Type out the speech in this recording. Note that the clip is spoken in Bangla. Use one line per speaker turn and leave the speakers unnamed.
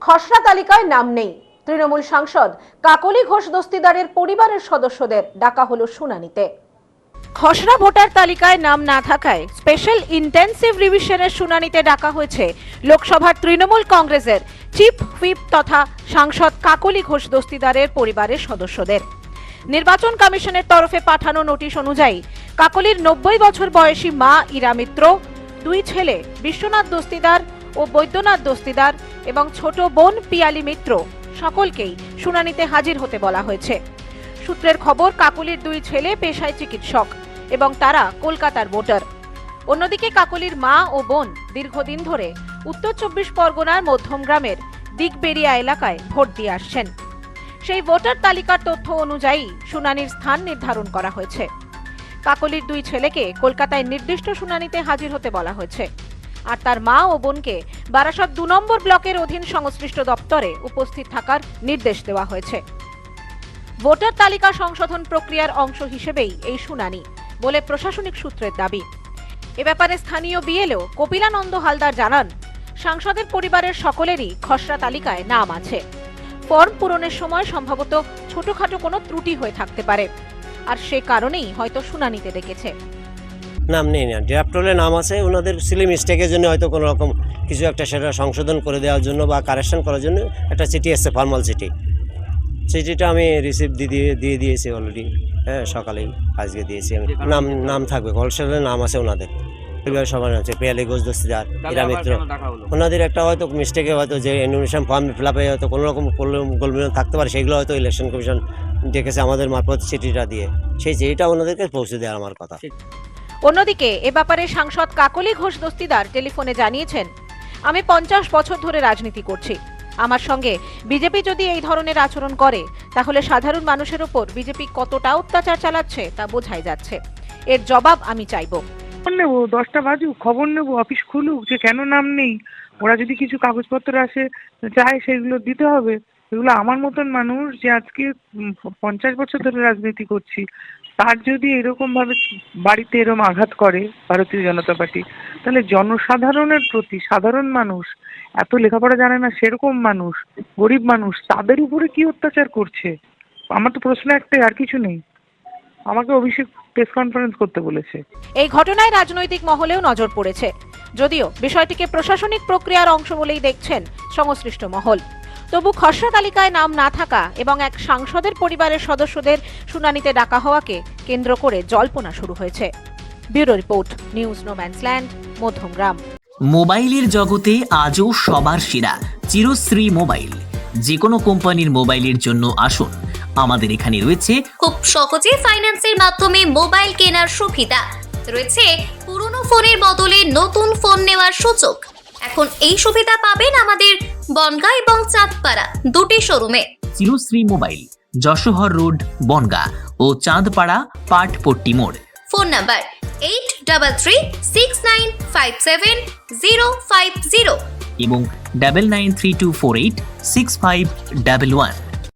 খসড়া তালিকায় নাম নেই। তৃণমূল সাংসদ কাকলি ঘোষ দস্তিদারের পরিবারের সদস্যদের ডাকা হলো শুনানিতে। খসড়া ভোটার তালিকায় নাম না থাকায় স্পেশাল ইন্টেন্সিভ রিভিশনের শুনানিতে ডাকা হয়েছে লোকসভার তৃণমূল কংগ্রেসের চিফ হুইপ তথা সাংসদ কাকলি ঘোষ দস্তিদারের পরিবারের সদস্যদের। নির্বাচন কমিশনের তরফে পাঠানো নোটিশ অনুযায়ী কাকলির 90 বছর বয়সী মা ইরা মিত্র, দুই ছেলে বিশ্বনাথ দস্তিদার ও বৈদ্যনাথ দস্তিদার এবং ছোট বোন পিয়ালি মিত্র সকলকেই শুনানিতে হাজির হতে বলা হয়েছে। সূত্রের খবর, কাকলির দুই ছেলে পেশায় চিকিৎসক এবং তারা কলকাতার ভোটার। অন্যদিকে কাকলির মা ও বোন দীর্ঘদিন ধরে উত্তর 24 পরগনার মধ্যমগ্রামের দিগবেরিয়া এলাকায় ভোট দিয়ে আসছেন। সেই ভোটার তালিকার তথ্য অনুযায়ী শুনানির স্থান নির্ধারণ করা হয়েছে। কাকলির দুই ছেলেকে কলকাতায় নির্দিষ্ট শুনানিতে হাজির হতে বলা হয়েছে, আর তার মা ও বোনকে বারাসত 2 নম্বর ব্লকের অধীন সংশ্লিষ্ট দপ্তরে উপস্থিত থাকার নির্দেশ দেওয়া হয়েছে। ভোটার তালিকা সংশোধন প্রক্রিয়ার অংশ হিসেবেই এই শুনানি বলে প্রশাসনিক সূত্রের দাবি। এ ব্যাপারে স্থানীয় বিএলও কপিলানন্দ হালদার জানান, সাংসদের পরিবারের সকলেরই খসড়া তালিকায় নাম আছে। ফর্ম পূরণের সময় সম্ভবত ছোটখাটো কোনো ত্রুটি হয়ে থাকতে পারে, আর সে কারণেই হয়তো শুনানিতে ডেকেছে।
নাম নেই না, ড্রাফট রোলে নাম আছে, ওনাদের সিলি মিস্টেকের জন্য হয়তো কোনো রকম কিছু একটা সেটা সংশোধন করে দেওয়ার জন্য বা কারেকশন করার জন্য একটা চিঠি এসছে, ফর্মাল চিঠি। চিঠিটা আমি রিসিভ দিয়ে দিয়েছি অলরেডি, হ্যাঁ, সকালেই আজকে দিয়েছি আমি। নাম থাকবে, হোলসেলের নাম আছে ওনাদের, পরিবার সবার আছে, পিয়ালি ঘোষ দস্তিদার, ইরা মিত্র। ওনাদের একটা হয়তো মিস্টেকে হয়তো যে ইনফরমেশন ফর্ম ফিল আপে হয়তো কোনো রকম গোলমেল থাকতে পারে, সেগুলো হয়তো ইলেকশন কমিশন ডেকেছে আমাদের মারফত চিঠিটা দিয়ে, সেই চিঠিটা ওনাদেরকে পৌঁছে দেওয়ার আমার কথা।
অন্যদিকে এ ব্যাপারে সাংসদ কাকলি ঘোষ দস্তিদার টেলিফোনে জানিয়েছেন, আমি 50 বছর ধরে রাজনীতি করছি। আমার সঙ্গে বিজেপি যদি এই ধরনের আচরণ করে তাহলে সাধারণ মানুষের উপর বিজেপি কতটা অত্যাচার চালাচ্ছে তা বোঝাই যাচ্ছে। এর জবাব আমি চাইবো।
নেব 10টা বাজুক, খবর নেব, অফিস খুলুক, যে কেন নাম নেই। ওরা যদি কিছু কাগজপত্র আসে চায় সেগুলো দিতে হবে। এগুলো আমার মতন মানুষ যে আজকে 50 বছর ধরে রাজনীতি করছি, তার যদি এরকম ভাবে বাড়িতে এরকম আঘাত করে ভারতীয় জনতা পার্টি, তাহলে জনসাধারণের প্রতি, সাধারণ মানুষ, এত লেখাপড়া জানে না সেরকম মানুষ, গরিব মানুষ, তাদের উপরে কি অত্যাচার করছে? আমার তো প্রশ্ন একটাই, আর কিছু নেই। আমাকে অভিষেক প্রেস কনফারেন্স করতে বলেছে।
এই ঘটনায় রাজনৈতিক মহলেও নজর পড়েছে, যদিও বিষয়টিকে প্রশাসনিক প্রক্রিয়ার অংশ বলেই দেখছেন সংশ্লিষ্ট মহল। তবু খসড়া তালিকায় নাম না থাকা এবং এক সাংসদের পরিবারের সদস্যদের শুনানিতে ডাকা হওয়াকে কেন্দ্র করে জল্পনা শুরু হয়েছে। Bureau report, news no man's land, Madhyamgram.
মোবাইলের জগতে আজও সবার সেরা চিরশ্রী মোবাইল। যে কোনো কোম্পানির মোবাইলের জন্য আসুন, আমাদের এখানে রয়েছে
খুব সহজে ফাইন্যান্সের মাধ্যমে মোবাইল কেনার সুবিধা, রয়েছে পুরনো ফোনের বদলে নতুন ফোন নেওয়ার সুযোগ। এখন এই সুবিধা পাবেন আমাদের বনগাঁ এবং চাঁদপাড়া দুটি শোরুমে।
চিরশ্রী মোবাইল, যশোহর রোড, বনগাঁ ও চাঁদপাড়া পাটপট্টি মোড়।
ফোন নাম্বার 8369570050
এবং 9932486511।